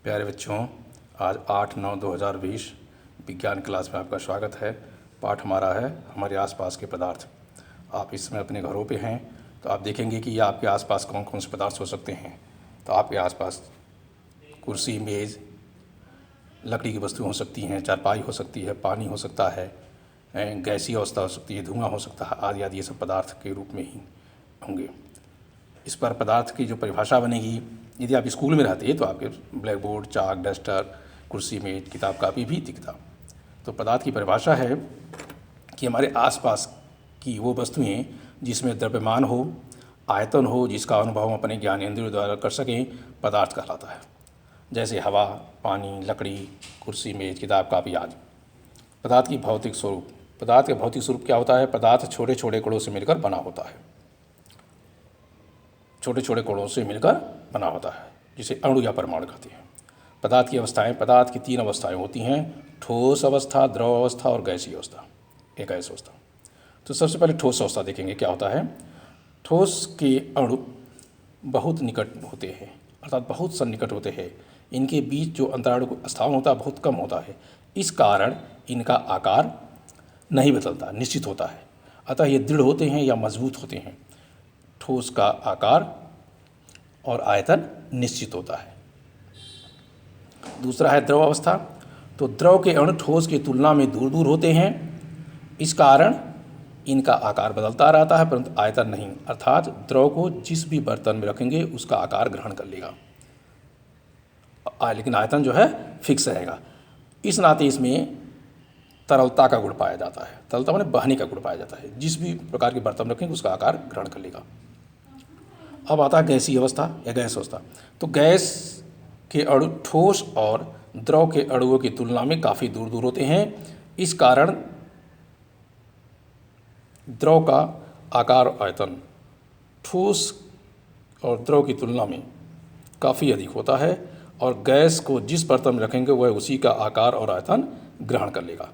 प्यारे बच्चों, आज 8/9/2020 विज्ञान क्लास में आपका स्वागत है। पाठ हमारा है हमारे आसपास के पदार्थ। आप इस समय अपने घरों पे हैं तो आप देखेंगे कि ये आपके आसपास कौन कौन से पदार्थ हो सकते हैं। तो आपके आसपास कुर्सी, मेज़, लकड़ी की वस्तुएं हो सकती हैं, चारपाई हो सकती है, पानी हो सकता है, गैसीय अवस्था हो सकती है, धुआं हो सकता है, आदि आदि। ये सब पदार्थ के रूप में ही होंगे। इस पर पदार्थ की जो परिभाषा बनेगी, यदि आप स्कूल में रहते तो आपके ब्लैक बोर्ड, चाक, डस्टर, कुर्सी, मेज, किताब कापी भी दिखता। तो पदार्थ की परिभाषा है कि हमारे आसपास की वो वस्तुएं जिसमें द्रव्यमान हो, आयतन हो, जिसका अनुभव हम अपने ज्ञानेंद्रियों द्वारा कर सकें, पदार्थ कहलाता है। जैसे हवा, पानी, लकड़ी, कुर्सी, मेज, किताब कापी आदि। पदार्थ की भौतिक स्वरूप। पदार्थ का भौतिक स्वरूप क्या होता है? पदार्थ छोटे छोटे कणों से मिलकर बना होता है। छोटे छोटे कणों से मिलकर बना होता है, जिसे अणु या परमाणु कहते हैं। पदार्थ की अवस्थाएं। पदार्थ की 3 अवस्थाएं होती हैं: ठोस अवस्था, द्रव अवस्था और गैसीय अवस्था, एक गैस अवस्था। तो सबसे पहले ठोस अवस्था देखेंगे क्या होता है। ठोस के अणु बहुत निकट होते हैं, अर्थात बहुत सन्निकट होते हैं। इनके बीच जो अंतराणु स्थान होता है बहुत कम होता है। इस कारण इनका आकार नहीं बदलता, निश्चित होता है। अतः ये दृढ़ होते हैं या मजबूत होते हैं। ठोस का आकार और आयतन निश्चित होता है। दूसरा है द्रव अवस्था। तो द्रव के अणु ठोस की तुलना में दूर दूर होते हैं। इस कारण इनका आकार बदलता रहता है परंतु आयतन नहीं, अर्थात द्रव को जिस भी बर्तन में रखेंगे उसका आकार ग्रहण कर लेगा, लेकिन आयतन जो है फिक्स रहेगा। इस नाते इसमें तरलता का गुण पाया जाता है। तरलता माने बहने का गुण पाया जाता है। जिस भी प्रकार के बर्तन रखेंगे उसका आकार ग्रहण कर लेगा। अब आता है गैसीय अवस्था या गैस अवस्था। तो गैस के अणु ठोस और द्रव के अणुओं की तुलना में काफ़ी दूर दूर होते हैं। इस कारण द्रव का आकार और आयतन ठोस और द्रव की तुलना में काफ़ी अधिक होता है और गैस को जिस बर्तन में रखेंगे वह उसी का आकार और आयतन ग्रहण कर लेगा।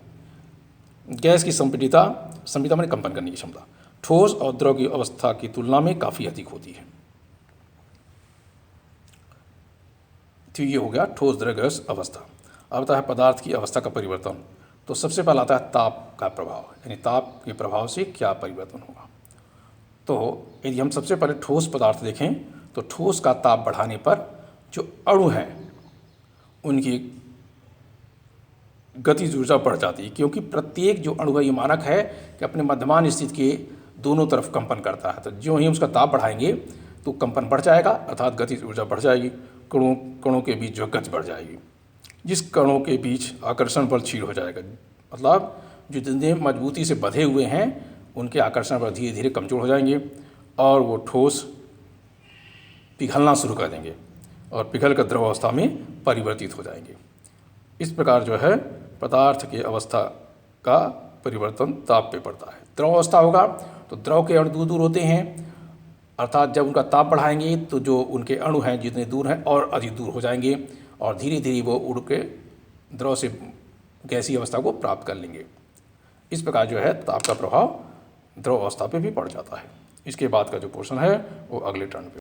गैस की संपीडिता माने कंपन करने की क्षमता ठोस और द्रव की अवस्था की तुलना में काफ़ी अधिक होती है। तो ये हो गया ठोस, द्रव, गैस अवस्था। अब आता है पदार्थ की अवस्था का परिवर्तन। तो सबसे पहला आता है ताप का प्रभाव, यानी ताप के प्रभाव से क्या परिवर्तन होगा। तो यदि हम सबसे पहले ठोस पदार्थ देखें तो ठोस का ताप बढ़ाने पर जो अणु हैं उनकी गतिज ऊर्जा बढ़ जाती है, क्योंकि प्रत्येक जो अणु है ये मानक है कि अपने मध्यमान स्थिति के दोनों तरफ कंपन करता है। तो जो ही हम उसका ताप बढ़ाएंगे तो कंपन बढ़ जाएगा, अर्थात गतिज ऊर्जा बढ़ जाएगी। कणों के बीच जो गति बढ़ जाएगी, जिस कणों के बीच आकर्षण बल क्षीण हो जाएगा, मतलब जो जितने मजबूती से बंधे हुए हैं उनके आकर्षण बल धीरे धीरे कमजोर हो जाएंगे और वो ठोस पिघलना शुरू कर देंगे और पिघल कर द्रव अवस्था में परिवर्तित हो जाएंगे। इस प्रकार जो है पदार्थ के अवस्था का परिवर्तन ताप पे पड़ता है। द्रव अवस्था होगा तो द्रव के अणु दूर दूर होते हैं, अर्थात जब उनका ताप बढ़ाएंगे तो जो उनके अणु हैं जितने दूर हैं और अधिक दूर हो जाएंगे और धीरे धीरे वो उड़ के द्रव से गैसीय अवस्था को प्राप्त कर लेंगे। इस प्रकार जो है ताप का प्रभाव द्रव अवस्था पे भी पड़ जाता है। इसके बाद का जो पोर्शन है वो अगले टर्न पे